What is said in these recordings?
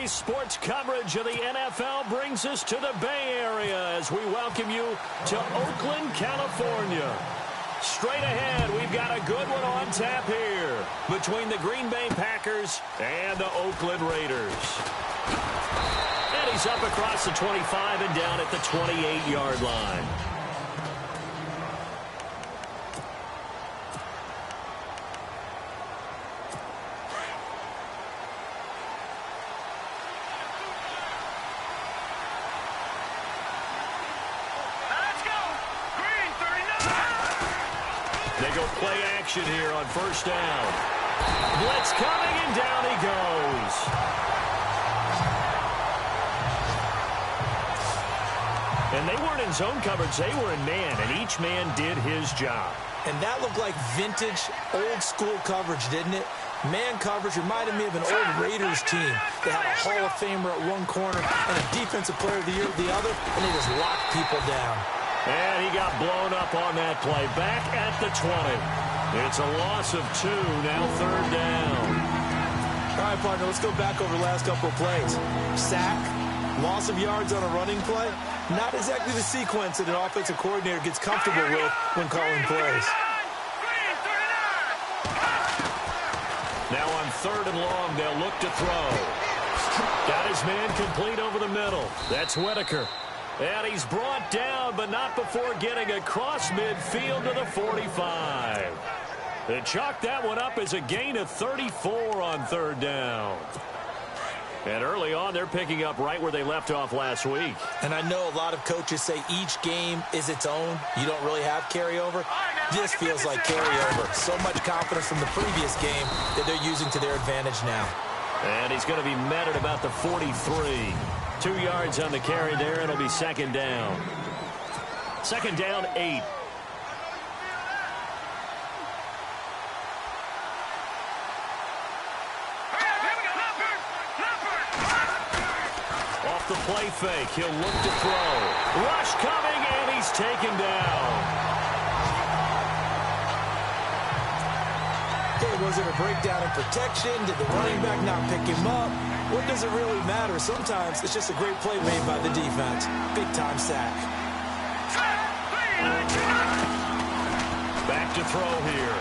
Today's sports coverage of the NFL brings us to the Bay Area as we welcome you to Oakland, California. Straight ahead, we've got a good one on tap here between the Green Bay Packers and the Oakland Raiders. And he's up across the 25 and down at the 28-yard line. They go play action here on first down. Blitz coming, and down he goes. And they weren't in zone coverage. They were in man, and each man did his job. And that looked like vintage, old-school coverage, didn't it? Man coverage reminded me of an old Raiders team. They had a Hall of Famer at one corner and a Defensive Player of the Year at the other, and they just locked people down. And he got blown up on that play. Back at the 20. It's a loss of 2, now third down. All right, partner, let's go back over the last couple of plays. Sack, loss of yards on a running play. Not exactly the sequence that an offensive coordinator gets comfortable with when calling plays. Now on third and long, they'll look to throw. Got his man complete over the middle. That's Whitaker. And he's brought down, but not before getting across midfield to the 45. They chalk that one up as a gain of 34 on third down. And early on, they're picking up right where they left off last week. And I know a lot of coaches say each game is its own. You don't really have carryover. This feels like carryover. So much confidence from the previous game that they're using to their advantage now. And he's going to be met at about the 43. 2 yards on the carry there. It'll be second down. Second down, 8. Off the play fake. He'll look to throw. Rush coming, and he's taken down. Was it a breakdown in protection? Did the running back not pick him up? What does it really matter? Sometimes it's just a great play made by the defense. Big-time sack. Back to throw here.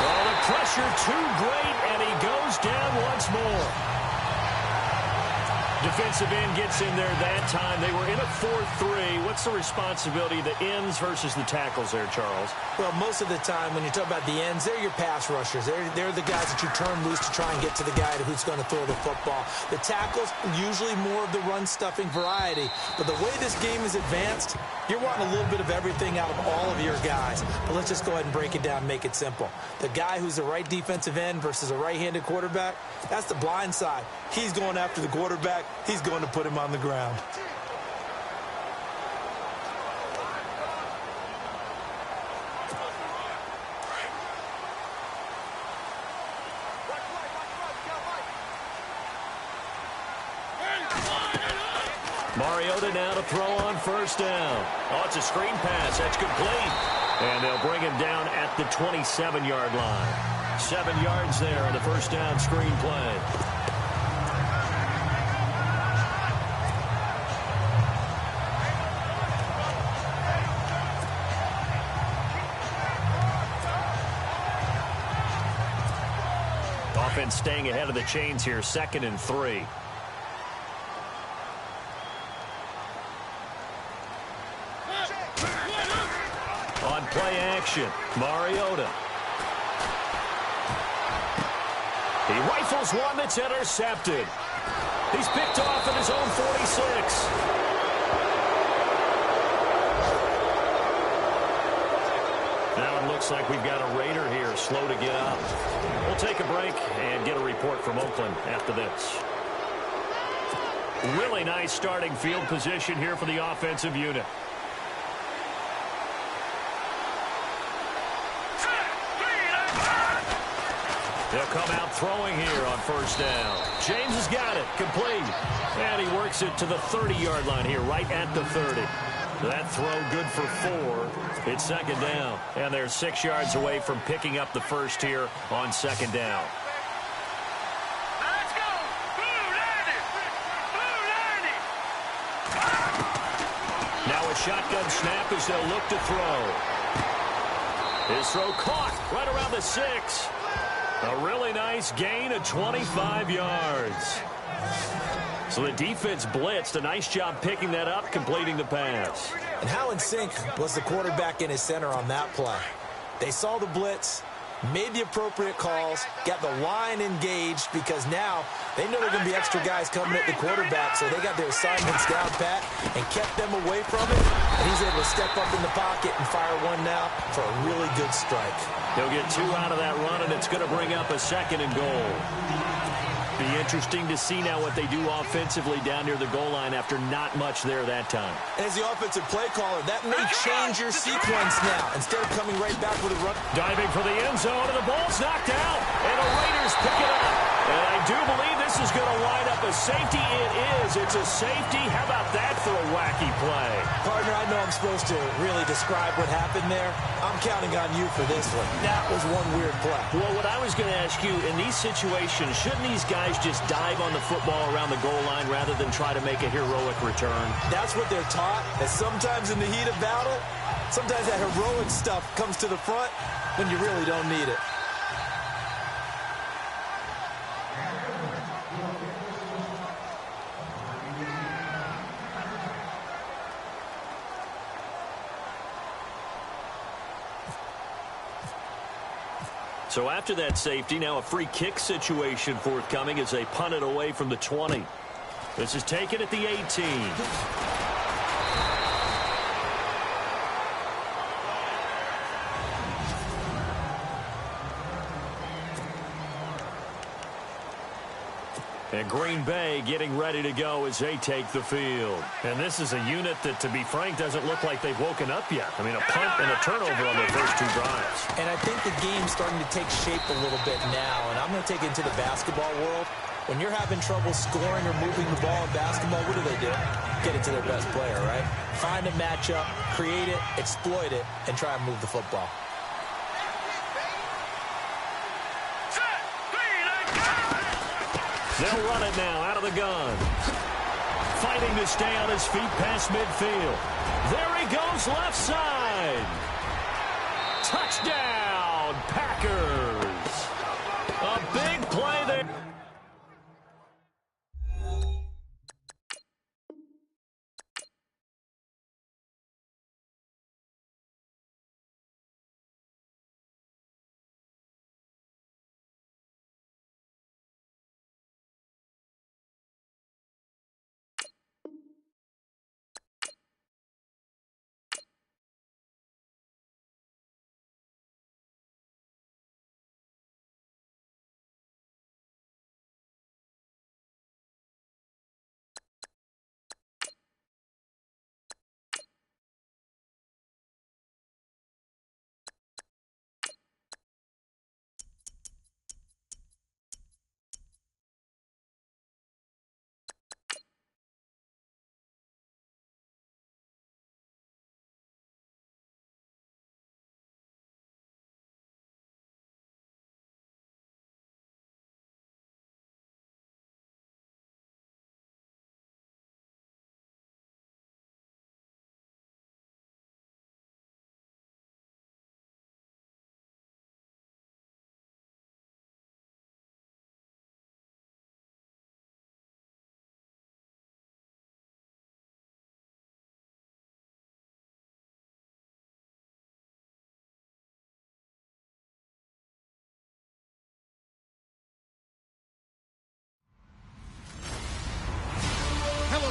Oh, the pressure too great, and he goes down once more. Defensive end gets in there that time. They were in a 4-3. What's the responsibility of the ends versus the tackles there, Charles? Well, most of the time when you talk about the ends, they're your pass rushers. They're the guys that you turn loose to try and get to the guy who's going to throw the football. The tackles, usually more of the run-stuffing variety. But the way this game is advanced, you're wanting a little bit of everything out of all of your guys. But let's just go ahead and break it down and make it simple. The guy who's the right defensive end versus a right-handed quarterback, that's the blind side. He's going after the quarterback. He's going to put him on the ground. Mariota now to throw on first down. Oh, it's a screen pass. That's complete. And they'll bring him down at the 27-yard line. 7 yards there on the first down screen play. Offense staying ahead of the chains here, 2nd and 3. On play action, Mariota. He rifles one that's intercepted. He's picked off at his own 46. Now it looks like we've got a Raider here, slow to get up. We'll take a break and get a report from Oakland after this. Really nice starting field position here for the offensive unit. They'll come out throwing here on first down. James has got it, complete. And he works it to the 30-yard line here, right at the 30. That throw good for 4. It's second down. And they're 6 yards away from picking up the first here on second down. Let's go. a shotgun snap as they'll look to throw. His throw caught right around the 6. A really nice gain of 25 yards. So the defense blitzed. A nice job picking that up, completing the pass. And how in sync was the quarterback and his center on that play? They saw the blitz, made the appropriate calls, got the line engaged because now they know there are going to be extra guys coming at the quarterback, so they got their assignments down pat and kept them away from it. And he's able to step up in the pocket and fire one now for a really good strike. He'll get 2 out of that run, and it's going to bring up a 2nd and goal. Be interesting to see now what they do offensively down near the goal line after not much there that time. And as the offensive play caller, that may change your sequence now. Instead of coming right back with a run. Diving for the end zone, and the ball's knocked out. And the Raiders pick it up. And I do believe this is going to wind up a safety. It is. It's a safety. How about that for a wacky play? Partner, I know I'm supposed to really describe what happened there. I'm counting on you for this one. That was one weird play. Well, what I was going to ask you, in these situations, shouldn't these guys just dive on the football around the goal line rather than try to make a heroic return? That's what they're taught. And sometimes in the heat of battle, sometimes that heroic stuff comes to the front when you really don't need it. So after that safety, now a free kick situation forthcoming as they punt it away from the 20. This is taken at the 18. And Green Bay getting ready to go as they take the field. And this is a unit that, to be frank, doesn't look like they've woken up yet. I mean, a punt and a turnover on their first 2 drives. And I think the game's starting to take shape a little bit now. And I'm going to take it into the basketball world. When you're having trouble scoring or moving the ball in basketball, what do? Get it to their best player, right? Find a matchup, create it, exploit it, and try and move the football. They'll run it now out of the gun. Fighting to stay on his feet past midfield. There he goes left side. Touchdown, Packers. A big play there.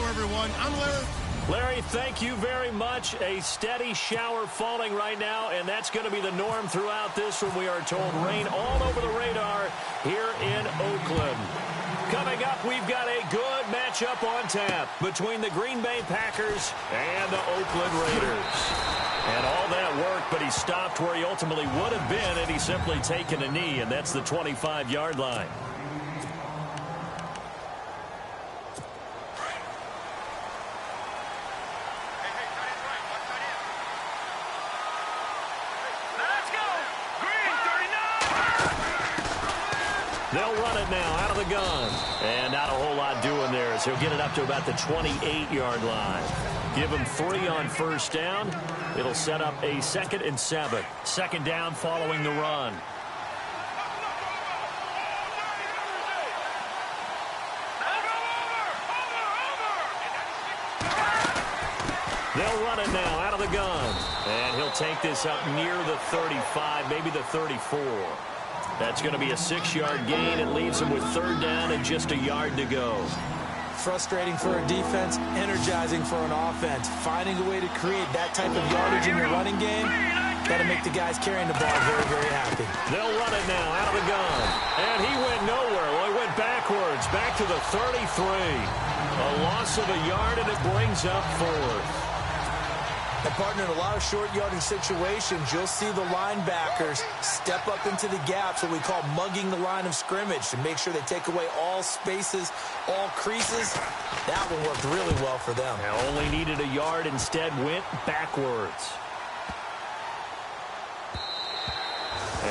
Everyone, I'm Larry. Larry, thank you very much. A steady shower falling right now, and that's going to be the norm throughout this one. We are told rain all over the radar here in Oakland. Coming up, we've got a good matchup on tap between the Green Bay Packers and the Oakland Raiders. And all that work, but he stopped where he ultimately would have been had he simply taken a knee, and that's the 25-yard line. They'll run it now out of the gun. And not a whole lot doing there as he'll get it up to about the 28-yard line. Give him 3 on first down. It'll set up a 2nd and 7. Second down following the run. They'll run it now out of the gun. And he'll take this up near the 35, maybe the 34. That's going to be a 6-yard gain. It leaves him with 3rd down and just a yard to go. Frustrating for a defense, energizing for an offense. Finding a way to create that type of yardage in your running game, got to make the guys carrying the ball very, very happy. They'll run it now out of the gun. And he went nowhere. Well, he went backwards, back to the 33. A loss of a yard, and it brings up 4th. And, partner, in a lot of short yardage situations, you'll see the linebackers step up into the gaps, what we call mugging the line of scrimmage, to make sure they take away all spaces, all creases. That one worked really well for them. Now only needed a yard, instead went backwards.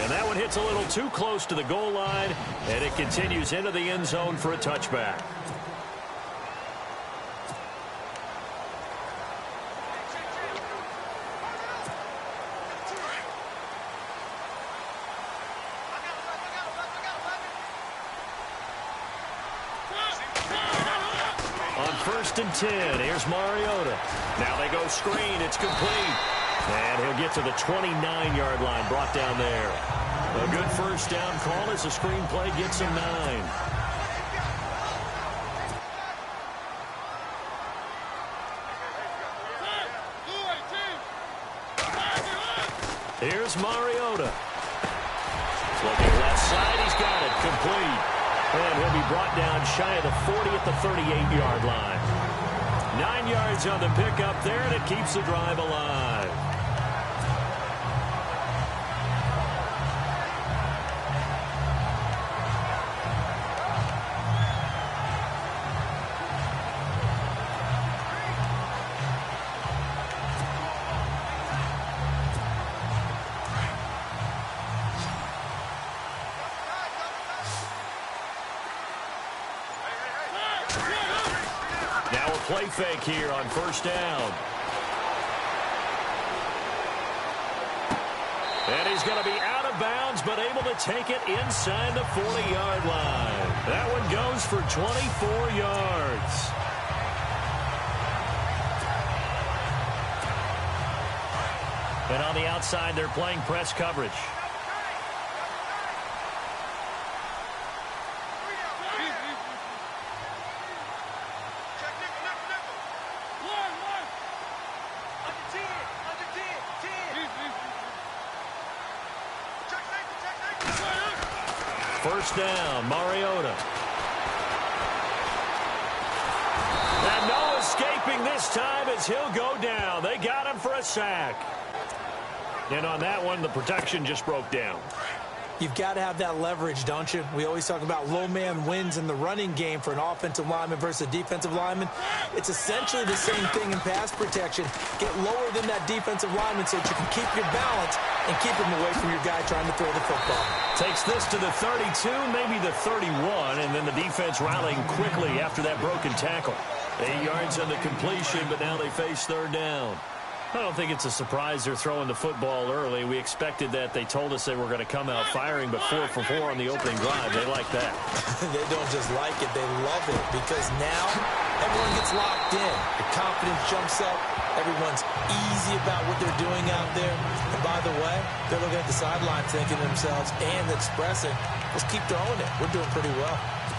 And that one hits a little too close to the goal line, and it continues into the end zone for a touchback. On 1st and 10, here's Mariota. Now they go screen. It's complete. And he'll get to the 29-yard line, brought down there. A good first down call as the screen play gets him 9. Here's Mariota. Looking left side, he's got it, complete. And he'll be brought down shy of the 40 at the 38-yard line. 9 yards on the pickup there, and it keeps the drive alive. Play fake here on first down. And he's going to be out of bounds, but able to take it inside the 40-yard line. That one goes for 24 yards. And on the outside, they're playing press coverage. First down, Mariota. And no escaping this time as he'll go down. They got him for a sack. And on that one, the protection just broke down. You've got to have that leverage, don't you? We always talk about low man wins in the running game for an offensive lineman versus a defensive lineman. It's essentially the same thing in pass protection. Get lower than that defensive lineman so that you can keep your balance and keep him away from your guy trying to throw the football. Takes this to the 32, maybe the 31, and then the defense rallying quickly after that broken tackle. 8 yards on the completion, but now they face 3rd down. I don't think it's a surprise they're throwing the football early. We expected that. They told us they were going to come out firing, but 4 for 4 on the opening drive. They like that. They don't just like it. They love it because now everyone gets locked in. The confidence jumps up. Everyone's easy about what they're doing out there. And by the way, they're looking at the sideline thinking to themselves and expressing, let's keep throwing it. We're doing pretty well.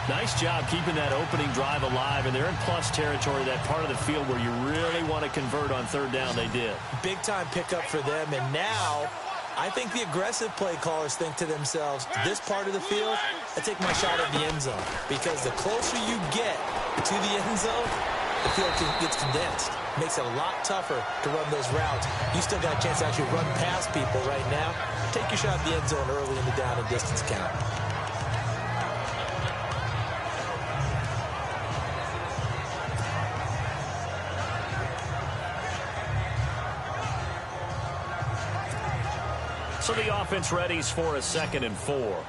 Nice job keeping that opening drive alive, and they're in plus territory, that part of the field where you really want to convert on 3rd down. They did. Big-time pickup for them, and now I think the aggressive play callers think to themselves, this part of the field, I take my shot at the end zone, because the closer you get to the end zone, the field gets condensed. Makes it a lot tougher to run those routes. You still got a chance to actually run past people right now. Take your shot at the end zone early in the down and distance count. So the offense readies for a 2nd and 4.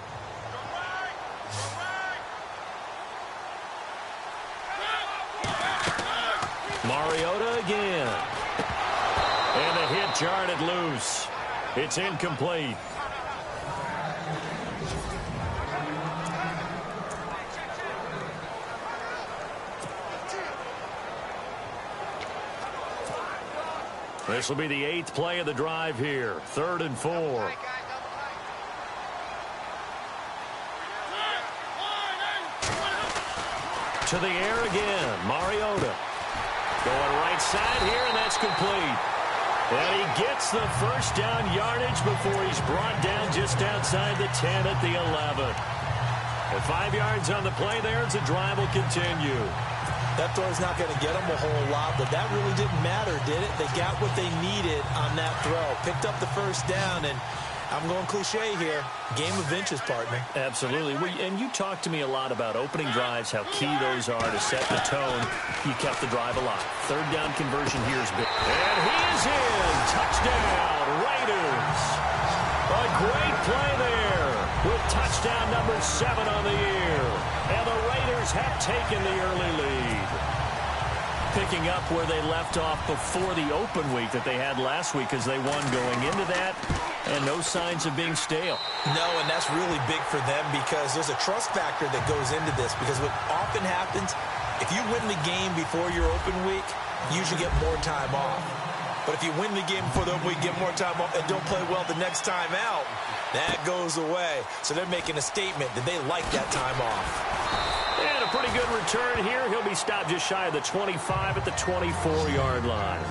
Mariota again. And the hit jarred it loose. It's incomplete. This will be the 8th play of the drive here. 3rd and 4. To the air again. Mariota. Going right side here, and that's complete. And he gets the first down yardage before he's brought down just outside the 10 at the 11. And 5 yards on the play there as the drive will continue. That throw is not going to get them a whole lot, but that really didn't matter, did it? They got what they needed on that throw. Picked up the first down, and I'm going cliche here. Game of inches, partner. Absolutely. And you talked to me a lot about opening drives, how key those are to set the tone. You kept the drive alive. 3rd down conversion here is big. And he is in. Touchdown, Raiders. A great play there with touchdown number 7 on the year. And the Raiders have taken the early lead. Picking up where they left off before the open week that they had last week as they won going into that. And no signs of being stale. No, and that's really big for them because there's a trust factor that goes into this. Because what often happens, if you win the game before your open week, you usually get more time off. But if you win the game before the open week, get more time off, and don't play well the next time out, that goes away. So they're making a statement that they like that time off. And a pretty good return here. He'll be stopped just shy of the 25 at the 24-yard line.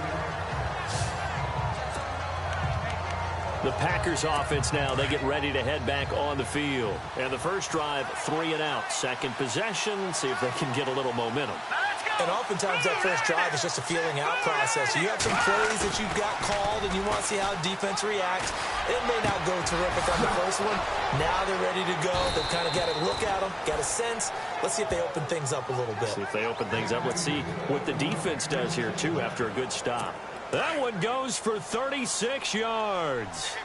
The Packers offense now, they get ready to head back on the field. And the first drive, 3 and out. Second possession, see if they can get a little momentum. And oftentimes that first drive is just a feeling out process. You have some plays that you've got called and you want to see how defense reacts. It may not go terrific on the first one. Now they're ready to go. They've kind of got to look at them, got a sense. Let's see if they open things up a little bit. See if they open things up. Let's see what the defense does here, too, after a good stop. That one goes for 36 yards.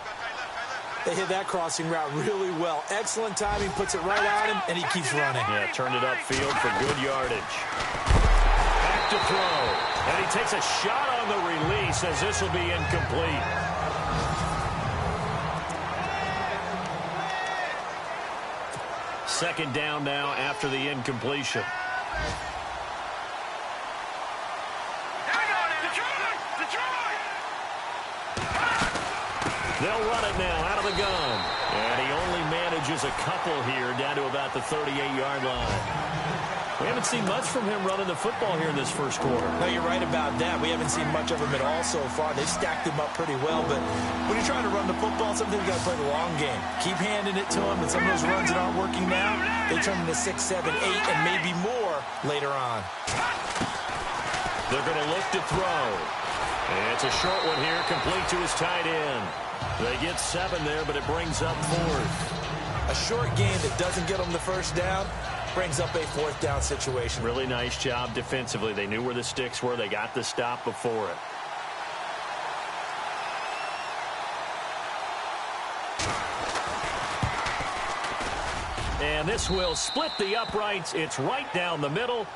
They hit that crossing route really well. Excellent timing, puts it right on him, and he keeps running. Yeah, turned it upfield for good yardage. Back to throw. And he takes a shot on the release as this will be incomplete. Second down now after the incompletion. They'll run it now out of the gun. And he only manages a couple here down to about the 38-yard line. We haven't seen much from him running the football here in this first quarter. No, you're right about that. We haven't seen much of him at all so far. They've stacked him up pretty well. But when you're trying to run the football, sometimes you got to play the long game. Keep handing it to him. And some of those runs that aren't working now, they turn into 6, 7, 8, and maybe more later on. They're going to look to throw. And it's a short one here, complete to his tight end. They get 7 there, but it brings up 4th. A short game that doesn't get them the first down brings up a 4th down situation. Really nice job defensively. They knew where the sticks were. They got the stop before it. And this will split the uprights. It's right down the middle.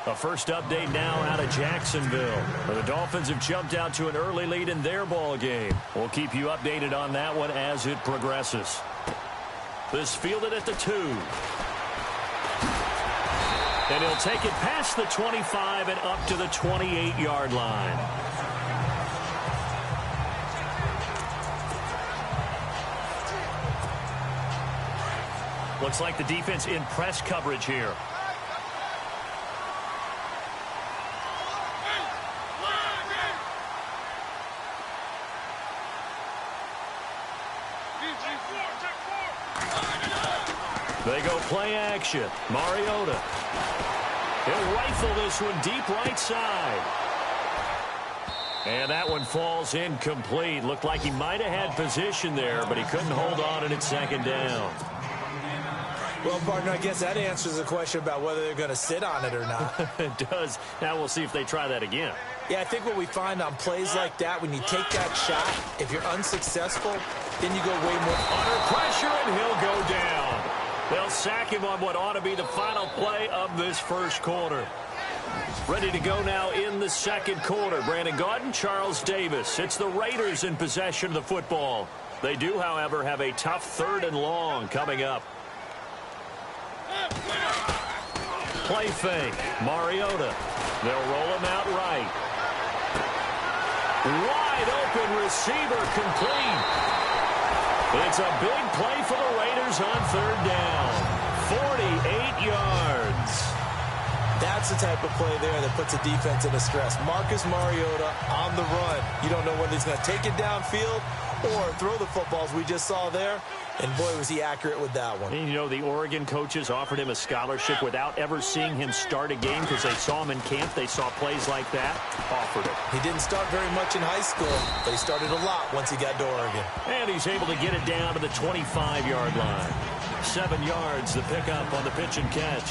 A first update now out of Jacksonville. The Dolphins have jumped out to an early lead in their ball game. We'll keep you updated on that one as it progresses. This fielded at the 2. And he'll take it past the 25 and up to the 28-yard line. Looks like the defense in press coverage here. They go play action. Mariota. He'll rifle this one deep right side. And that one falls incomplete. Looked like he might have had position there, but he couldn't hold on, and it's second down. Well, partner, I guess that answers the question about whether they're going to sit on it or not. It does. Now we'll see if they try that again. Yeah, I think what we find on plays like that, when you take that shot, if you're unsuccessful, then you go way more under pressure, and he'll go down. They'll sack him on what ought to be the final play of this first quarter. Ready to go now in the second quarter. Brandon Gaudin, Charles Davis. It's the Raiders in possession of the football. They do, however, have a tough 3rd and long coming up. Play fake. Mariota. They'll roll him out right. Wide open receiver complete. It's a big play for the Raiders on 3rd down. 48 yards. That's the type of play there that puts a defense in a stress. Marcus Mariota on the run. You don't know whether he's going to take it downfield or throw the footballs we just saw there. And, boy, was he accurate with that one. And, you know, the Oregon coaches offered him a scholarship without ever seeing him start a game because they saw him in camp. They saw plays like that. Offered it. He didn't start very much in high school, but he started a lot once he got to Oregon. And he's able to get it down to the 25-yard line. 7 yards, the pickup on the pitch and catch.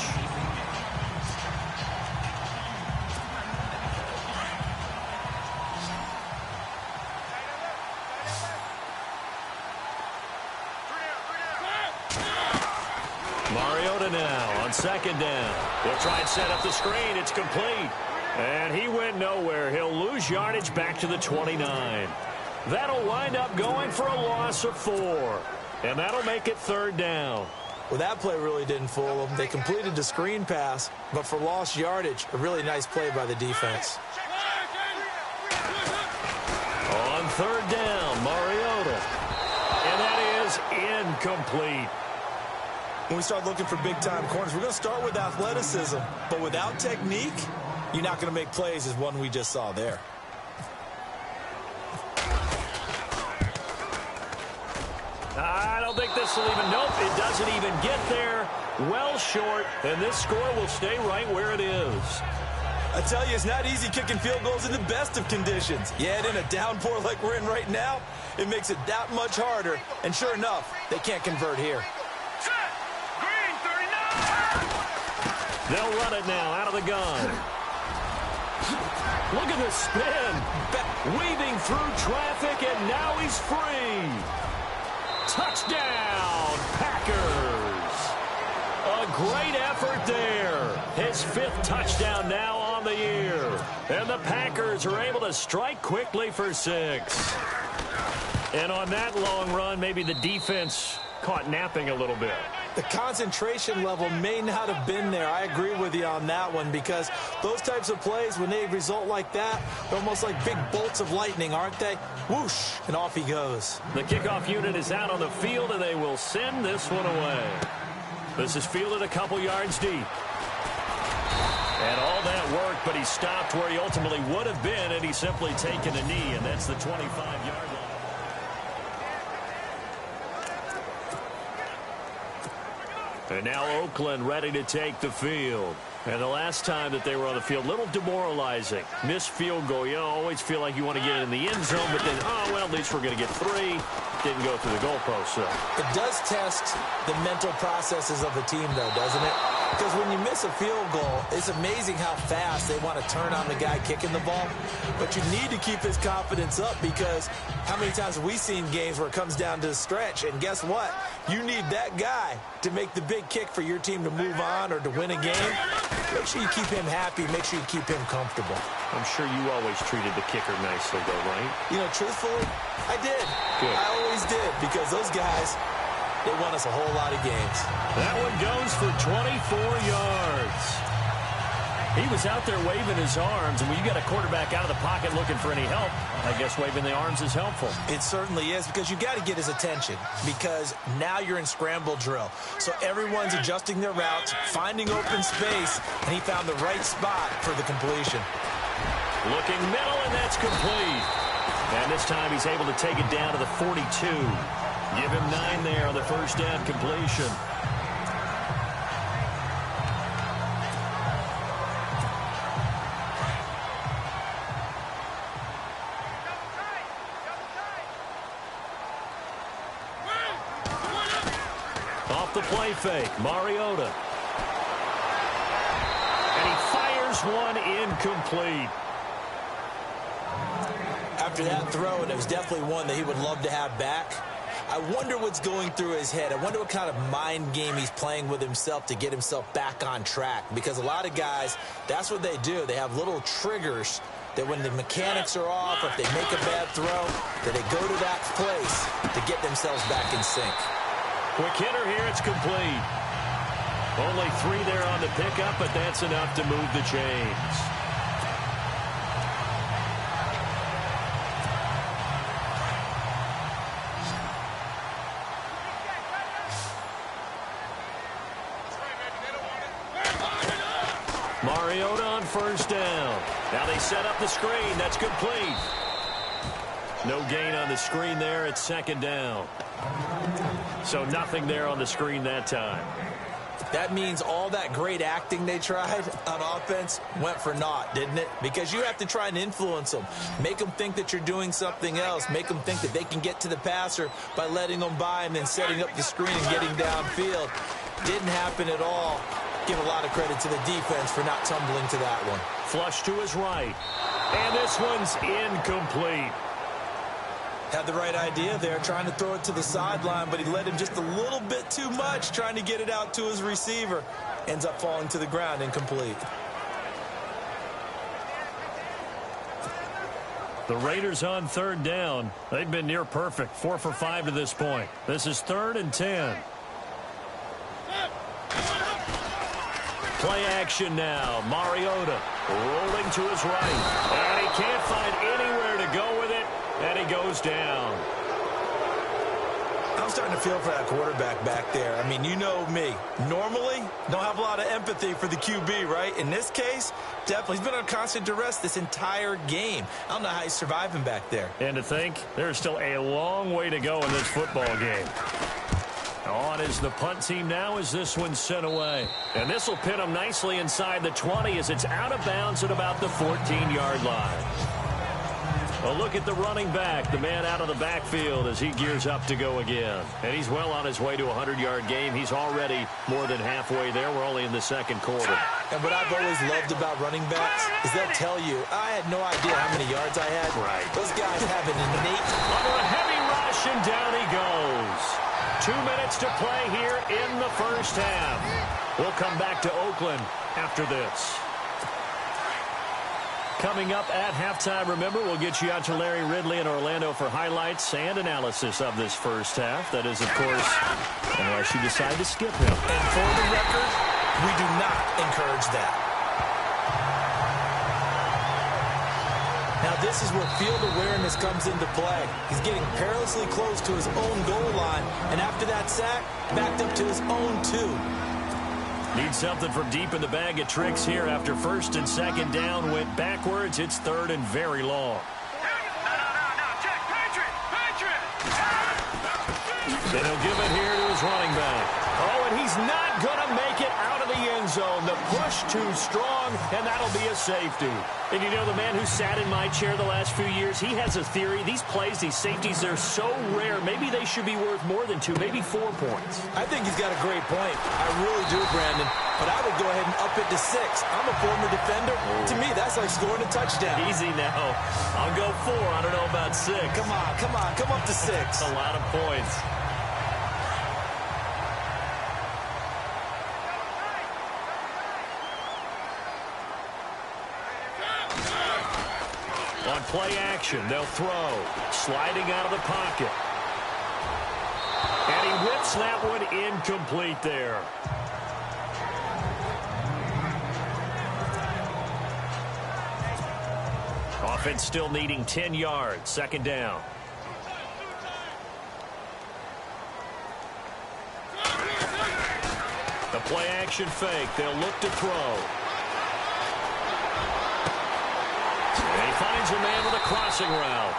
Mariota now on 2nd down. He'll try and set up the screen. It's complete. And he went nowhere. He'll lose yardage back to the 29. That'll wind up going for a loss of 4. And that'll make it 3rd down. Well, that play really didn't fool them. They completed the screen pass, but for lost yardage, a really nice play by the defense. On 3rd down, Mariota. And that is incomplete. When we start looking for big-time corners, we're going to start with athleticism. But without technique, you're not going to make plays as one we just saw there. I don't think this will even, nope, it doesn't even get there. Well short, and this score will stay right where it is. I tell you, it's not easy kicking field goals in the best of conditions. Yet in a downpour like we're in right now, it makes it that much harder. And sure enough, they can't convert here. They'll run it now out of the gun. Look at the spin. Weaving through traffic, and now he's free. Touchdown, Packers. A great effort there. His 5th touchdown now on the year. And the Packers are able to strike quickly for 6. And on that long run, maybe the defense caught napping a little bit. The concentration level may not have been there. I agree with you on that one because those types of plays, when they result like that, they're almost like big bolts of lightning, aren't they? Whoosh, and off he goes. The kickoff unit is out on the field, and they will send this one away. This is fielded a couple yards deep. And all that work, but he stopped where he ultimately would have been, and he's simply taken a knee, and that's the 25-yard line. And now Oakland ready to take the field. And the last time that they were on the field, a little demoralizing. Missed field goal. You always feel like you want to get in the end zone, but then, oh, well, at least we're going to get 3. Didn't go through the goalpost, so. It does test the mental processes of a team, though, doesn't it? Because when you miss a field goal, it's amazing how fast they want to turn on the guy kicking the ball. But you need to keep his confidence up because how many times have we seen games where it comes down to the stretch? And guess what? You need that guy to make the big kick for your team to move on or to win a game. Make sure you keep him happy. Make sure you keep him comfortable. I'm sure you always treated the kicker nicely, though, right? You know, truthfully, I did. Good. I always did because those guys, they won us a whole lot of games. That one goes for 24 yards. He was out there waving his arms, and when you got a quarterback out of the pocket looking for any help, I guess waving the arms is helpful. It certainly is because you got to get his attention because now you're in scramble drill. So everyone's adjusting their routes, finding open space, and he found the right spot for the completion. Looking middle, and that's complete. And this time he's able to take it down to the 42. Give him 9 there on the first down completion. Off the play fake, Mariota. And he fires one incomplete. After that throw, and it was definitely one that he would love to have back, I wonder what's going through his head. I wonder what kind of mind game he's playing with himself to get himself back on track. Because a lot of guys, that's what they do. They have little triggers that when the mechanics are off, or if they make a bad throw, that they go to that place to get themselves back in sync. Quick hitter here, it's complete. Only 3 there on the pickup, but that's enough to move the chains. Mariota on first down. Now they set up the screen. That's complete. No gain on the screen there. It's second down. So nothing there on the screen that time. That means all that great acting they tried on offense went for naught, didn't it? Because you have to try and influence them. Make them think that you're doing something else. Make them think that they can get to the passer by letting them by and then setting up the screen and getting downfield. Didn't happen at all. Give a lot of credit to the defense for not tumbling to that one. Flush to his right. And this one's incomplete. Had the right idea there, trying to throw it to the sideline, but he led him just a little bit too much, trying to get it out to his receiver. Ends up falling to the ground, incomplete. The Raiders on third down. They've been near perfect, 4 for 5 to this point. This is 3rd and 10. Play action now. Mariota rolling to his right. And he can't find anywhere to go with it. And he goes down. I'm starting to feel for that quarterback back there. I mean, you know me. Normally, don't have a lot of empathy for the QB, right? In this case, definitely. He's been on constant duress this entire game. I don't know how he's surviving back there. And to think, there's still a long way to go in this football game. On is the punt team now as this one's sent away. And this will pin him nicely inside the 20 as it's out of bounds at about the 14-yard line. A look at the running back, the man out of the backfield as he gears up to go again. And he's well on his way to a 100-yard game. He's already more than halfway there. We're only in the second quarter. And what I've always loved about running backs is they'll tell you, I had no idea how many yards I had. Right. Those guys have an innate... Under a heavy rush, and down he goes. 2 minutes to play here in the first half. We'll come back to Oakland after this. Coming up at halftime, remember, we'll get you out to Larry Ridley in Orlando for highlights and analysis of this first half. That is, of course, unless you decide to skip him. And for the record, we do not encourage that. Now, this is where field awareness comes into play. He's getting perilously close to his own goal line, and after that sack, backed up to his own 2. Need something from deep in the bag of tricks here after first and second down went backwards. It's 3rd and very long. Then he'll give it here to his running back. Oh, and he's not going to make it out of the end zone. The push too strong, and that'll be a safety. And you know, the man who sat in my chair the last few years, he has a theory. These plays, these safeties, they're so rare. Maybe they should be worth more than 2, maybe 4 points. I think he's got a great point. I really do, Brandon. But I would go ahead and up it to 6. I'm a former defender. To me, that's like scoring a touchdown. Easy now. I'll go 4. I don't know about 6. Come on. Come up to 6. That's a lot of points. On play action, they'll throw. Sliding out of the pocket. And he whips that one incomplete there. Offense still needing 10 yards. Second down. The play action fake. They'll look to throw. And he finds a man with a crossing route.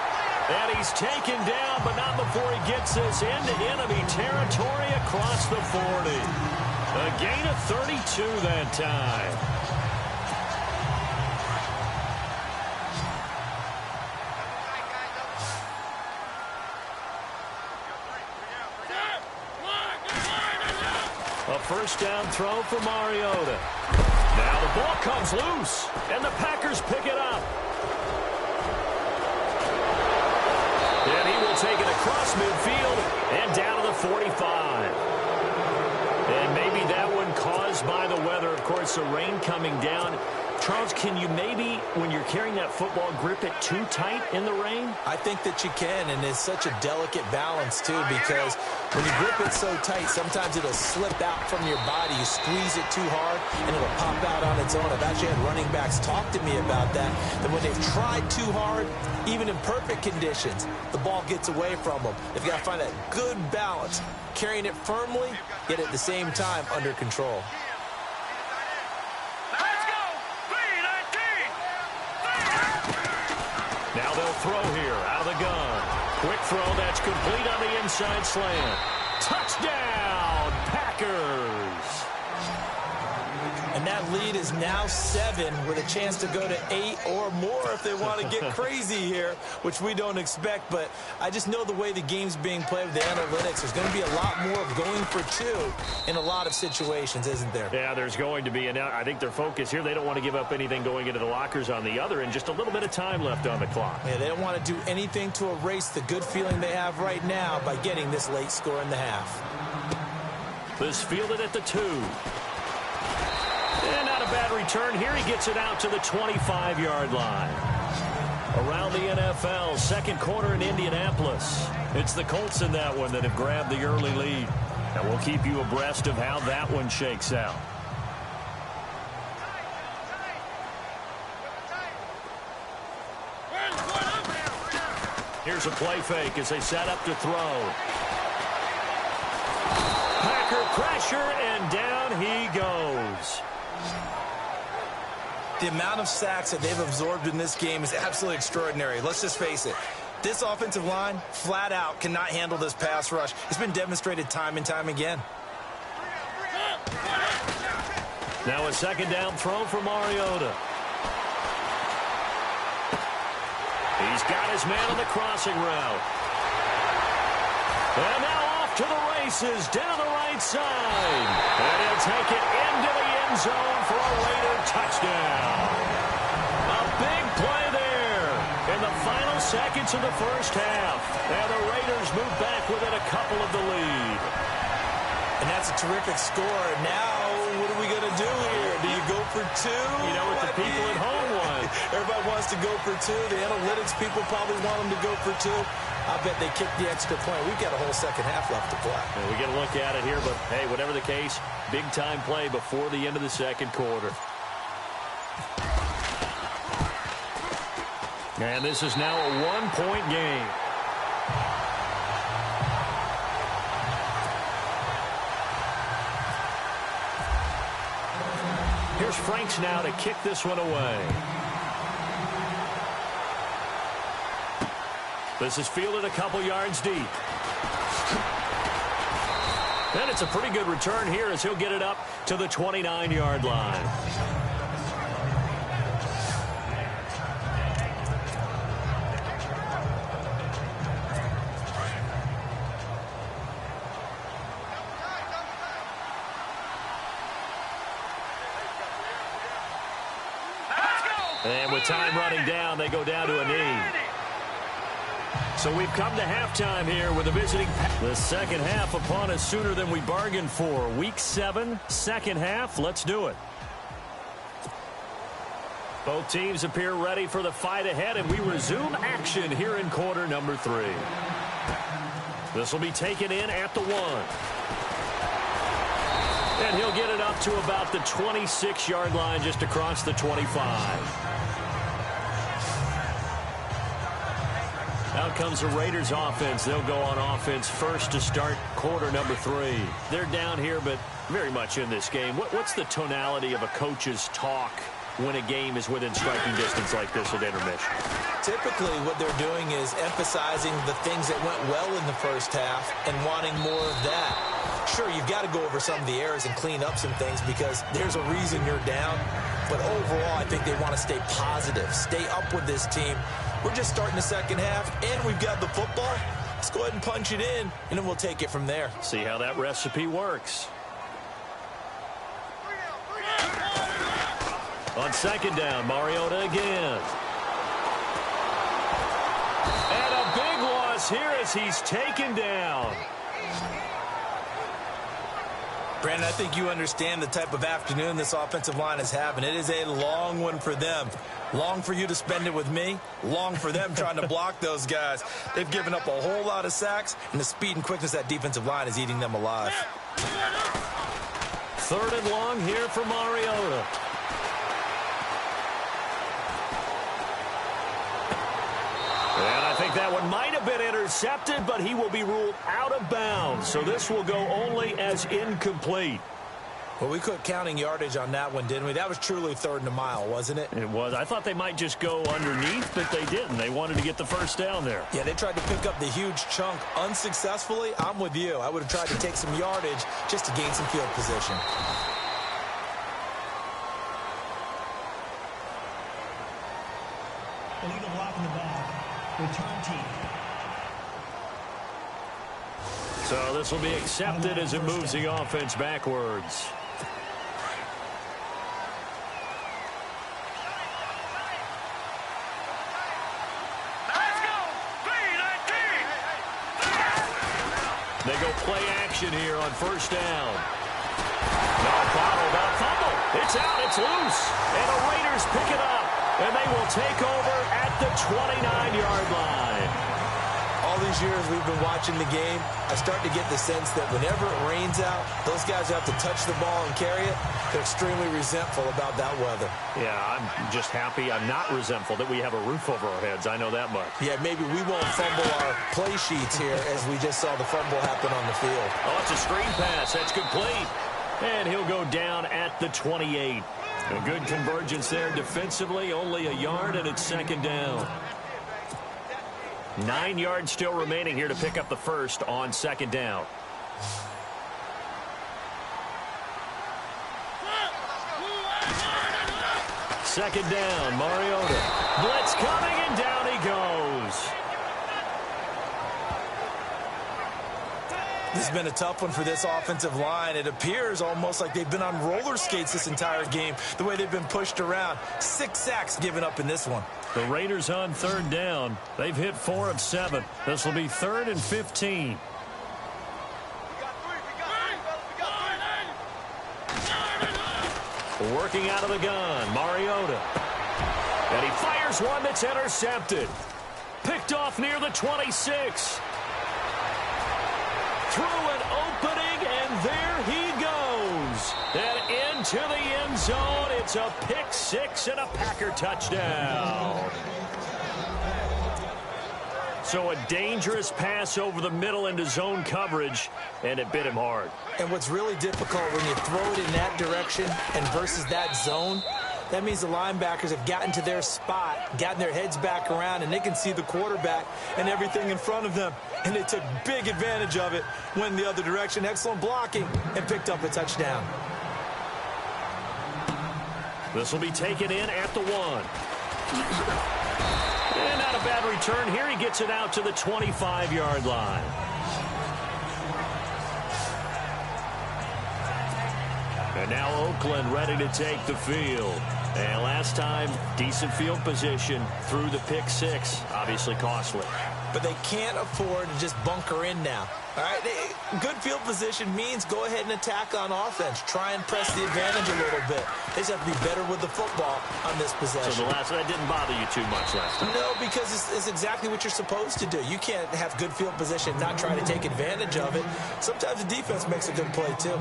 And he's taken down, but not before he gets this into enemy territory across the 40. A gain of 32 that time. A first down throw for Mariota. Now the ball comes loose, and the Packers pick it up. And he will to take it across midfield and down to the 45. And maybe that one caused by the weather. Of course, the rain coming down. Charles, can you maybe, when you're carrying that football, grip it too tight in the rain? I think that you can, and it's such a delicate balance, too, because when you grip it so tight, sometimes it'll slip out from your body. You squeeze it too hard, and it'll pop out on its own. I've actually had running backs talk to me about that when they've tried too hard, even in perfect conditions, the ball gets away from them. They've got to find that good balance, carrying it firmly, yet at the same time under control. Now they'll throw here out of the gun. Quick throw that's complete on the inside slant. Touchdown, Packers. And that lead is now 7 with a chance to go to 8 or more if they want to get crazy here, which we don't expect. But I just know the way the game's being played with the analytics, there's going to be a lot more of going for 2 in a lot of situations, isn't there? Yeah, there's going to be. And now I think their focus here, they don't want to give up anything going into the lockers on the other, and just a little bit of time left on the clock. Yeah, they don't want to do anything to erase the good feeling they have right now by getting this late score in the half. This fielded at the 2. And not a bad return here. He gets it out to the 25-yard line. Around the NFL, second quarter in Indianapolis. It's the Colts in that one that have grabbed the early lead. And we'll keep you abreast of how that one shakes out. Here's a play fake as they set up to throw. Packer pressure, and down he goes. The amount of sacks that they've absorbed in this game is absolutely extraordinary. Let's just face it. This offensive line, flat out, cannot handle this pass rush. It's been demonstrated time and time again. Now a second down throw for Mariota. He's got his man on the crossing route. And now off to the races, down the right side. And he'll take it into the end zone for a Raider touchdown. A big play there in the final seconds of the first half. And the Raiders move back within a couple of the lead. And that's a terrific score. Now, what are we going to do here? Do you go for 2? You know what the people at home want. Everybody wants to go for 2. The analytics people probably want them to go for 2. I bet they kicked the extra point. We've got a whole second half left to play. And we get a look at it here, but hey, whatever the case, big-time play before the end of the second quarter. And this is now a one-point game. Here's Franks now to kick this one away. This is fielded a couple yards deep. And it's a pretty good return here as he'll get it up to the 29-yard line. And with time running down, they go down to a knee. So we've come to halftime here with a visiting. The second half upon us sooner than we bargained for. Week 7, second half. Let's do it. Both teams appear ready for the fight ahead, and we resume action here in quarter number 3. This will be taken in at the 1. And he'll get it up to about the 26-yard line just across the 25. Out comes the Raiders offense. They'll go on offense first to start quarter number 3. They're down here, but very much in this game. What's the tonality of a coach's talk when a game is within striking distance like this at intermission? Typically, what they're doing is emphasizing the things that went well in the first half and wanting more of that. Sure, you've got to go over some of the errors and clean up some things because there's a reason you're down. But overall, I think they want to stay positive, stay up with this team. We're just starting the second half, and we've got the football. Let's go ahead and punch it in, and then we'll take it from there. See how that recipe works. On second down, Mariota again. And a big loss loss here as he's taken down. Brandon, I think you understand the type of afternoon this offensive line is having. It is a long one for them. Long for you to spend it with me. Long for them trying to block those guys. They've given up a whole lot of sacks, and the speed and quickness of that defensive line is eating them alive. 3rd and long here for Mariota. And I think that one might have been intercepted, but he will be ruled out of bounds. So this will go only as incomplete. Well, we quit counting yardage on that one, didn't we? That was truly 3rd and a mile, wasn't it? It was. I thought they might just go underneath, but they didn't. They wanted to get the first down there. Yeah, they tried to pick up the huge chunk unsuccessfully. I'm with you. I would have tried to take some yardage just to gain some field position. Illegal block in the back. Return team. So this will be accepted as it moves the offense backwards. They go play action here on 1st down. No foul, not fumble. It's out, it's loose. And the Raiders pick it up. And they will take over at the 29-yard line. All these years we've been watching the game, I start to get the sense that whenever it rains out, those guys who have to touch the ball and carry it, they're extremely resentful about that weather. Yeah, I'm just happy. I'm not resentful that we have a roof over our heads. I know that much. Yeah, maybe we won't fumble our play sheets here as we just saw the fumble happen on the field. Oh, it's a screen pass. That's complete. And he'll go down at the 28. A good convergence there defensively. Only a yard, and it's 2nd down. 9 yards still remaining here to pick up the first on 2nd down. Second down, Mariota. Blitz coming, and down he goes. This has been a tough one for this offensive line. It appears almost like they've been on roller skates this entire game, the way they've been pushed around. 6 sacks given up in this one. The Raiders on 3rd down. They've hit 4 of 7. This will be 3rd and 15. Working out of the gun, Mariota. And he fires one that's intercepted. Picked off near the 26. Through an opening, and there he goes. And into the end zone. It's a pick 6 and a Packer touchdown. So a dangerous pass over the middle into zone coverage, and it bit him hard. And what's really difficult when you throw it in that direction and versus that zone, that means the linebackers have gotten to their spot, gotten their heads back around, and they can see the quarterback and everything in front of them. And they took big advantage of it, went the other direction. Excellent blocking, and picked up a touchdown. This will be taken in at the 1. And not a bad return here. He gets it out to the 25-yard line. And now Oakland ready to take the field. And last time, decent field position through the pick 6. Obviously costly. But they can't afford to just bunker in now. All right, good field position means go ahead and attack on offense. Try and press the advantage a little bit. They just have to be better with the football on this possession. So that didn't bother you too much last time? No, because it's exactly what you're supposed to do. You can't have good field position and not try to take advantage of it. Sometimes the defense makes a good play, too.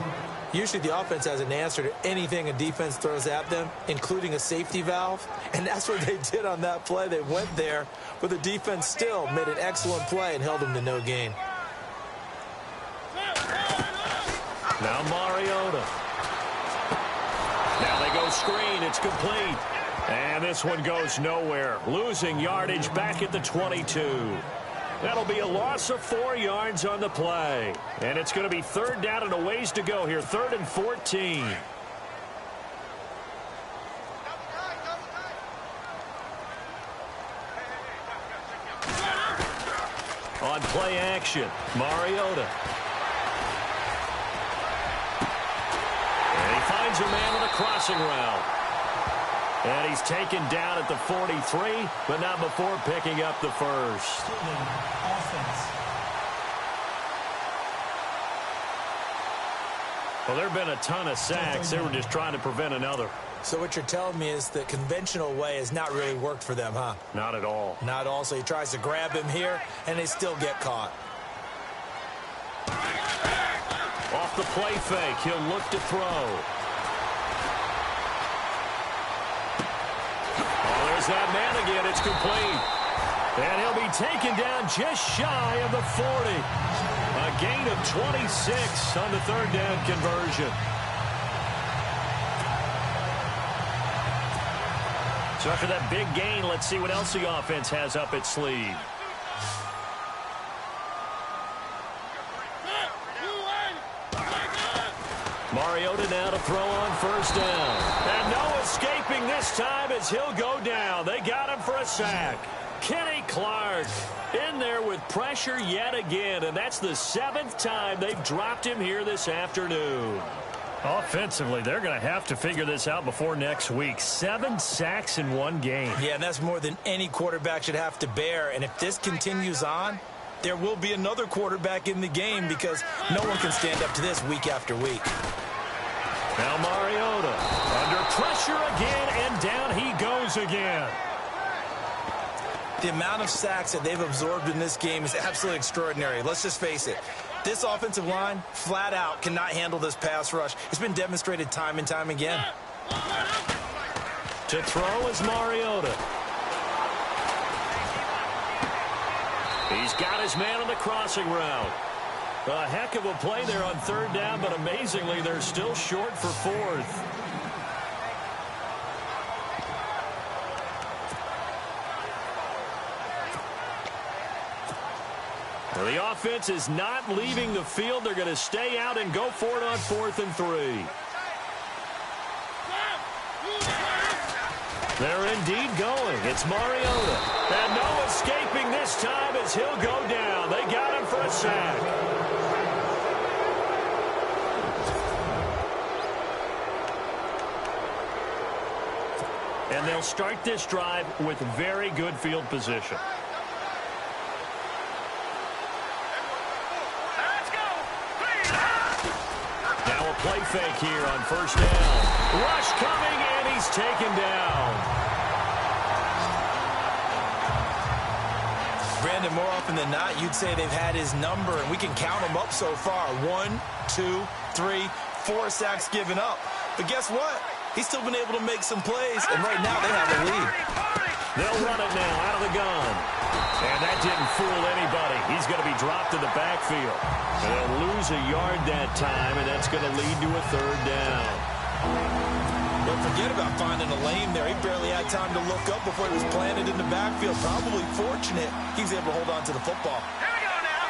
Usually the offense has an answer to anything a defense throws at them, including a safety valve. And that's what they did on that play. They went there, but the defense still made an excellent play and held them to no gain. Now Mariota. Now they go screen. It's complete. And this one goes nowhere. Losing yardage back at the 22. That'll be a loss of 4 yards on the play. And it's going to be 3rd down and a ways to go here. 3rd and 14. On play action, Mariota. And he finds a man on a crossing route. And he's taken down at the 43, but not before picking up the first. Offense. Well, there have been a ton of sacks. They were just trying to prevent another. So what you're telling me is the conventional way has not really worked for them, huh? Not at all. Not all. So he tries to grab him here, and they still get caught. Off the play fake, he'll look to throw. Oh, there's that man again. It's complete. And he'll be taken down just shy of the 40. A gain of 26 on the third down conversion. So after that big gain, let's see what else the offense has up its sleeve. Mariota now to throw on first down. And no escaping this time as he'll go down. They got him for a sack. Kenny Clark in there with pressure yet again, and that's the 7th time they've dropped him here this afternoon. Offensively, they're going to have to figure this out before next week. 7 sacks in one game. Yeah, and that's more than any quarterback should have to bear. And if this continues on, there will be another quarterback in the game because no one can stand up to this week after week. Now Mariota under pressure again, and down he goes again. The amount of sacks that they've absorbed in this game is absolutely extraordinary. Let's just face it. This offensive line, flat out, cannot handle this pass rush. It's been demonstrated time and time again. To throw is Mariota. He's got his man on the crossing route. A heck of a play there on third down, but amazingly, they're still short for 4th. Well, the offense is not leaving the field. They're going to stay out and go for it on 4th and 3. They're indeed going. It's Mariota. And no escaping this time as he'll go down. They got him for a sack. And they'll start this drive with very good field position. Now a play fake here on first down. Rush coming, and he's taken down. Brandon, more often than not, you'd say they've had his number, and we can count them up so far. 1, 2, 3, 4 sacks given up. But guess what? He's still been able to make some plays, and right now they have a lead. They'll run it now out of the gun. And that didn't fool anybody. He's going to be dropped in the backfield. And they'll lose a yard that time, and that's going to lead to a third down. Don't forget about finding a lane there. He barely had time to look up before he was planted in the backfield. Probably fortunate he was able to hold on to the football. Here we go now.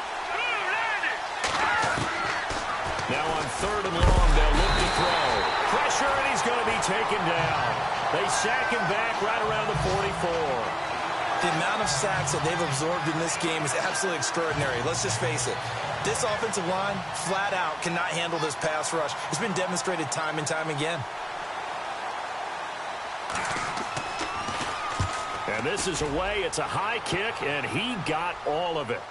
Now on third and long, they'll look to throw. Pressure, and he's going to be taken down. They sack him back right around the 44. The amount of sacks that they've absorbed in this game is absolutely extraordinary. Let's just face it. This offensive line, flat out, cannot handle this pass rush. It's been demonstrated time and time again. And this is away. It's a high kick, and he got all of it.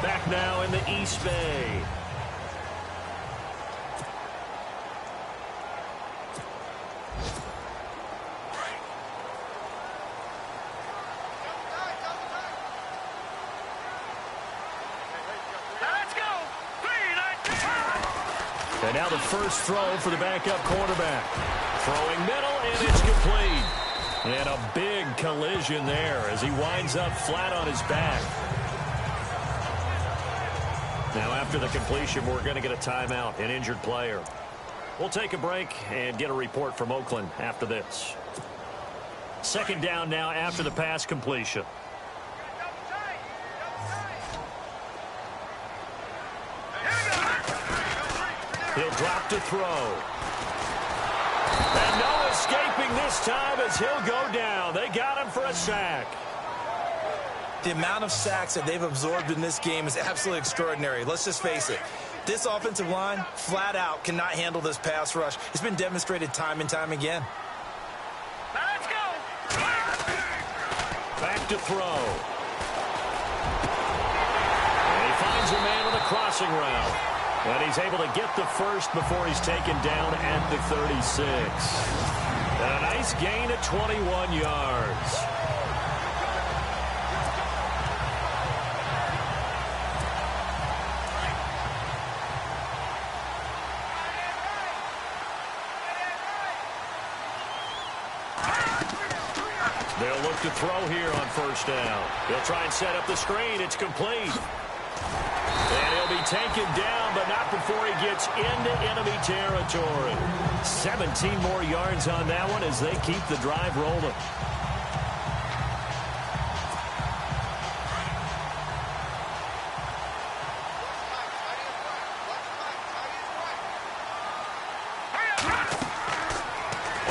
Back now in the East Bay. And now the first throw for the backup quarterback. Throwing middle, and it's complete. And a big collision there as he winds up flat on his back. Now after the completion, we're going to get a timeout, an injured player. We'll take a break and get a report from Oakland after this. Second down now after the pass completion. He'll drop to throw. And no escaping this time as he'll go down. They got him for a sack. The amount of sacks that they've absorbed in this game is absolutely extraordinary. Let's just face it. This offensive line, flat out, cannot handle this pass rush. It's been demonstrated time and time again. Now let's go. Back to throw. And he finds a man on the crossing route. And he's able to get the first before he's taken down at the 36. And a nice gain of 21 yards. They'll look to throw here on first down. He'll try and set up the screen. It's complete. And he'll be taken down, but not before he gets into enemy territory. 17 more yards on that one as they keep the drive rolling.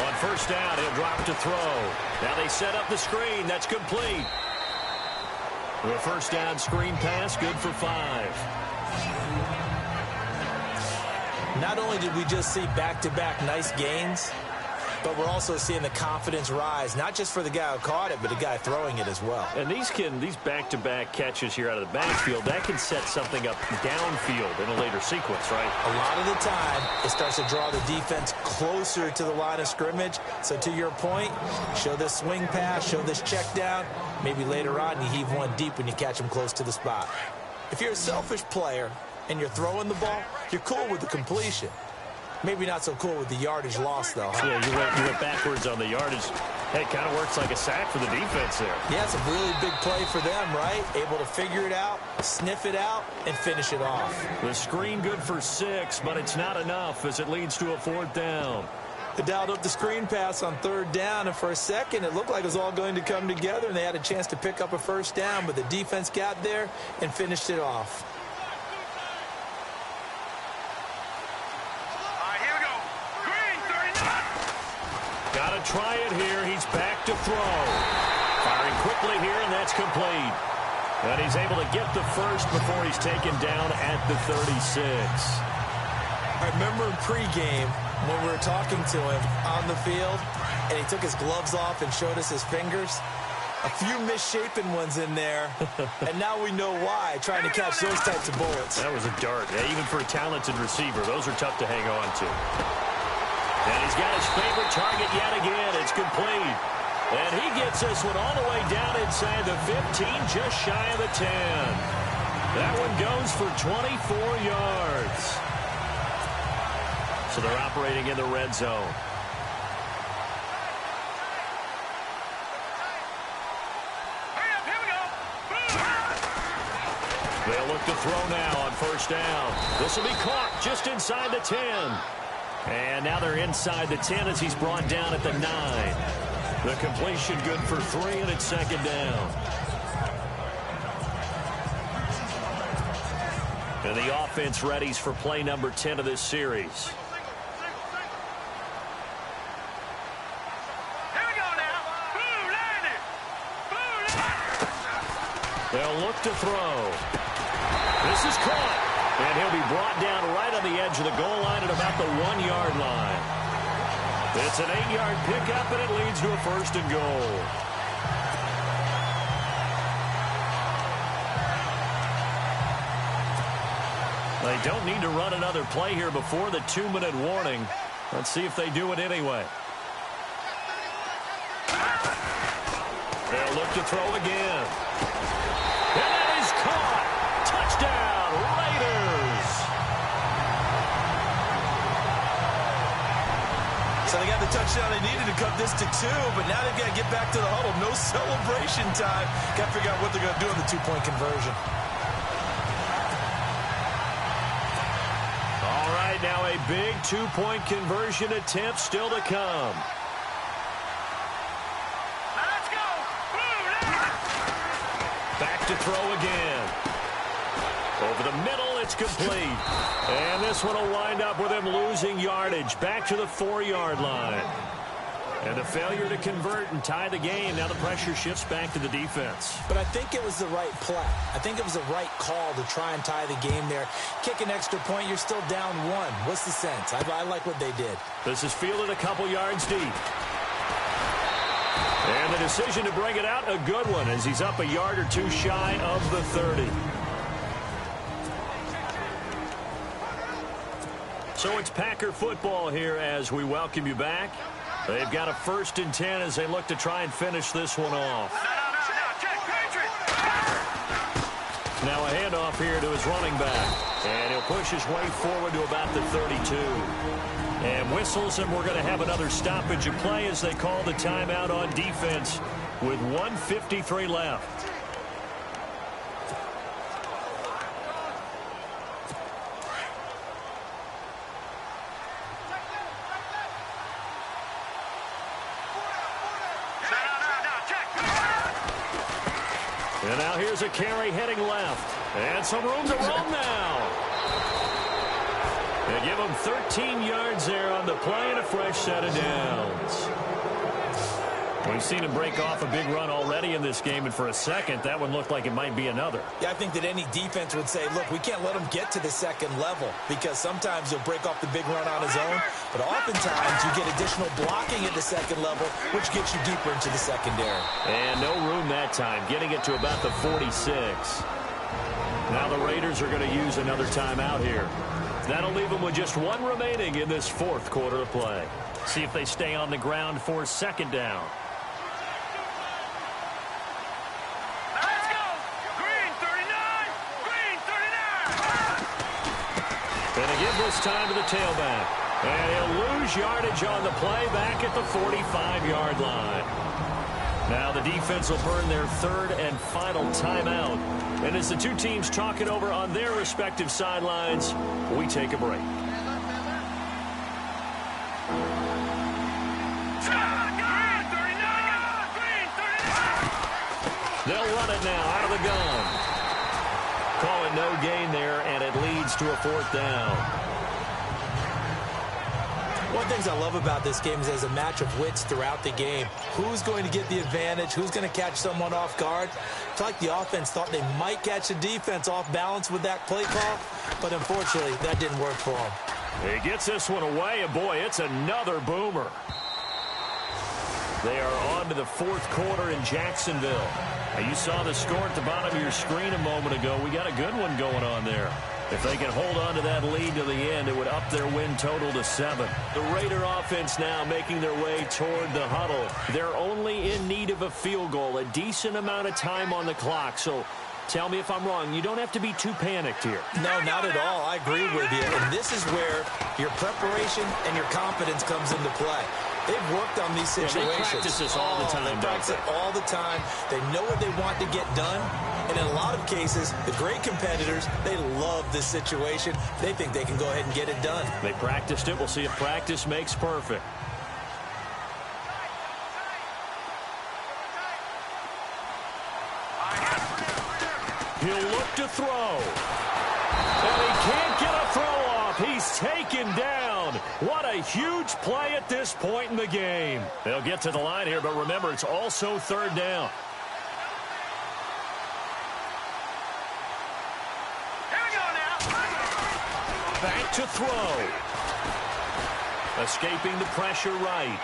On first down, he'll drop to throw. Now they set up the screen. That's complete. The first down screen pass, good for 5. Not only did we just see back-to-back nice gains, but we're also seeing the confidence rise, not just for the guy who caught it, but the guy throwing it as well. And these back-to-back catches here out of the backfield, that can set something up downfield in a later sequence, right? A lot of the time, it starts to draw the defense closer to the line of scrimmage. So to your point, show this swing pass, show this check down. Maybe later on you heave one deep when you catch them close to the spot. If you're a selfish player and you're throwing the ball, you're cool with the completion. Maybe not so cool with the yardage loss, though. Huh? Yeah, you went backwards on the yardage. Hey, it kind of works like a sack for the defense there. Yeah, it's a really big play for them, right? Able to figure it out, sniff it out, and finish it off. The screen good for 6, but it's not enough as it leads to a 4th down. They dialed up the screen pass on 3rd down, and for a second, it looked like it was all going to come together, and they had a chance to pick up a first down, but the defense got there and finished it off. Got to try it here. He's back to throw. Firing quickly here, and that's complete. And he's able to get the first before he's taken down at the 36. I remember in pregame when we were talking to him on the field, and he took his gloves off and showed us his fingers. A few misshapen ones in there, and now we know why, trying to catch those types of bullets. That was a dart. Yeah, even for a talented receiver, those are tough to hang on to. And he's got his favorite target yet again. It's complete. And he gets this one all the way down inside the 15, just shy of the 10. That one goes for 24 yards. So they're operating in the red zone. They'll look to throw now on first down. This will be caught just inside the 10. And now they're inside the 10 as he's brought down at the 9. The completion good for 3, and it's 2nd down. And the offense readies for play number 10 of this series. Here we go now. Boom, landed. Boom, landed. They'll look to throw. This is caught. And he'll be brought down right on the edge of the goal line at about the 1-yard line. It's an 8-yard pickup, and it leads to a 1st and goal. They don't need to run another play here before the 2-minute warning. Let's see if they do it anyway. They'll look to throw again. And that is caught. Touchdown, Raiders. So they got the touchdown they needed to cut this to 2, but now they've got to get back to the huddle. No celebration time. Got to figure out what they're going to do on the 2-point conversion. All right, now a big 2-point conversion attempt still to come. Now let's go. Boom, landed. Back to throw again. Over the middle, it's complete. And this one will wind up with him losing yardage. Back to the 4-yard line. And the failure to convert and tie the game. Now the pressure shifts back to the defense. But I think it was the right play. I think it was the right call to try and tie the game there. Kick an extra point, you're still down one. What's the sense? I like what they did. This is fielded a couple yards deep. And the decision to bring it out, a good one, as he's up a yard or two shy of the 30. So it's Packer football here as we welcome you back. They've got a 1st and 10 as they look to try and finish this one off. Now a handoff here to his running back. And he'll push his way forward to about the 32. And whistles, and we're going to have another stoppage of play as they call the timeout on defense with 1:53 left. And now here's a carry heading left. And some room to run now. They give him 13 yards there on the play and a fresh set of downs. We've seen him break off a big run already in this game, and for a second, that one looked like it might be another. Yeah, I think that any defense would say, look, we can't let him get to the second level, because sometimes he'll break off the big run on his own, but oftentimes you get additional blocking at the second level, which gets you deeper into the secondary. And no room that time, getting it to about the 46. Now the Raiders are going to use another timeout here. That'll leave them with just one remaining in this 4th quarter of play. See if they stay on the ground for 2nd down. Let's go! Green 39! Green 39! Gonna give this time to the tailback. And he'll lose yardage on the play back at the 45-yard line. Now the defense will burn their 3rd and final timeout. And as the two teams talk it over on their respective sidelines, we take a break. They'll run it now out of the gun. Call it no gain there, and it leads to a 4th down. One of the things I love about this game is there's a match of wits throughout the game. Who's going to get the advantage? Who's going to catch someone off guard? I feel like the offense thought they might catch the defense off balance with that play call, but unfortunately, that didn't work for them. He gets this one away, and boy, it's another boomer. They are on to the 4th quarter in Jacksonville. Now, you saw the score at the bottom of your screen a moment ago. We got a good one going on there. If they can hold on to that lead to the end, it would up their win total to 7. The Raider offense now making their way toward the huddle. They're only in need of a field goal, a decent amount of time on the clock. So tell me if I'm wrong. You don't have to be too panicked here. No, not at all. I agree with you. And this is where your preparation and your confidence comes into play. They've worked on these situations. Yeah, they practice this all the time. They practice it all the time. They know what they want to get done. And in a lot of cases, the great competitors, they love this situation. They think they can go ahead and get it done. They practiced it. We'll see if practice makes perfect. He'll look to throw. And he can't get a throw off. He's taken down. What a huge play at this point in the game. They'll get to the line here, but remember, it's also 3rd down. Here we go now! Back to throw. Escaping the pressure right.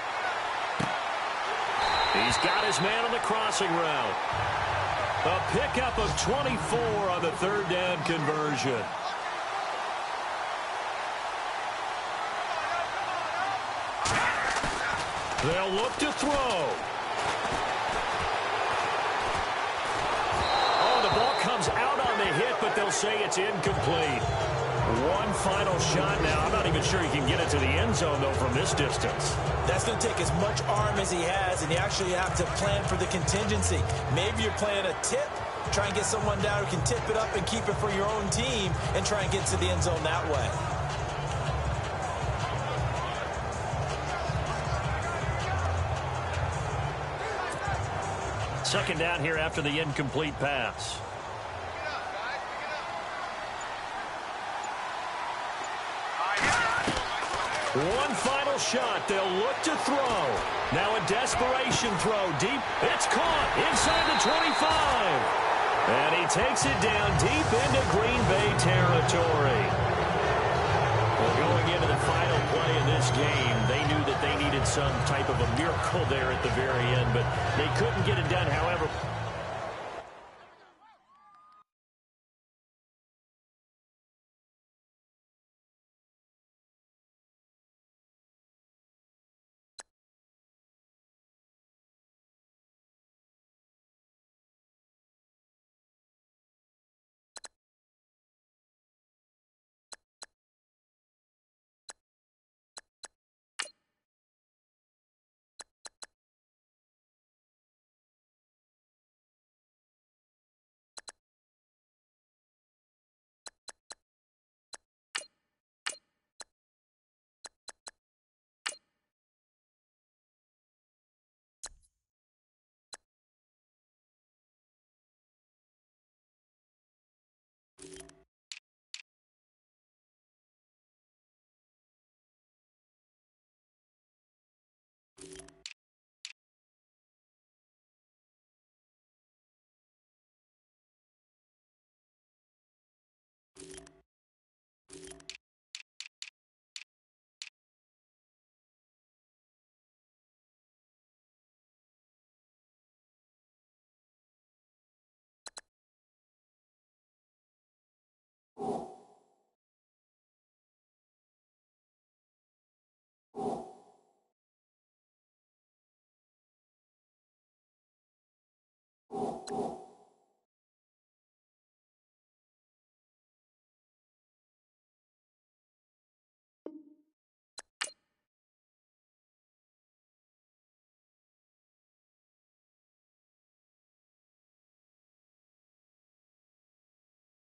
He's got his man on the crossing route. A pickup of 24 on the 3rd down conversion. They'll look to throw. Oh, the ball comes out on the hit, but they'll say it's incomplete. One final shot now. I'm not even sure he can get it to the end zone, though, from this distance. That's going to take as much arm as he has, and you actually have to plan for the contingency. Maybe you're playing a tip, try and get someone down who can tip it up and keep it for your own team and try and get to the end zone that way. Second down here after the incomplete pass. One final final shot. They'll look to throw. Now a desperation throw deep. It's caught inside the 25. And he takes it down deep into Green Bay territory. Well, going into the final play of this game, they knew that they needed some type of a miracle there at the very end, but they couldn't get it done. However,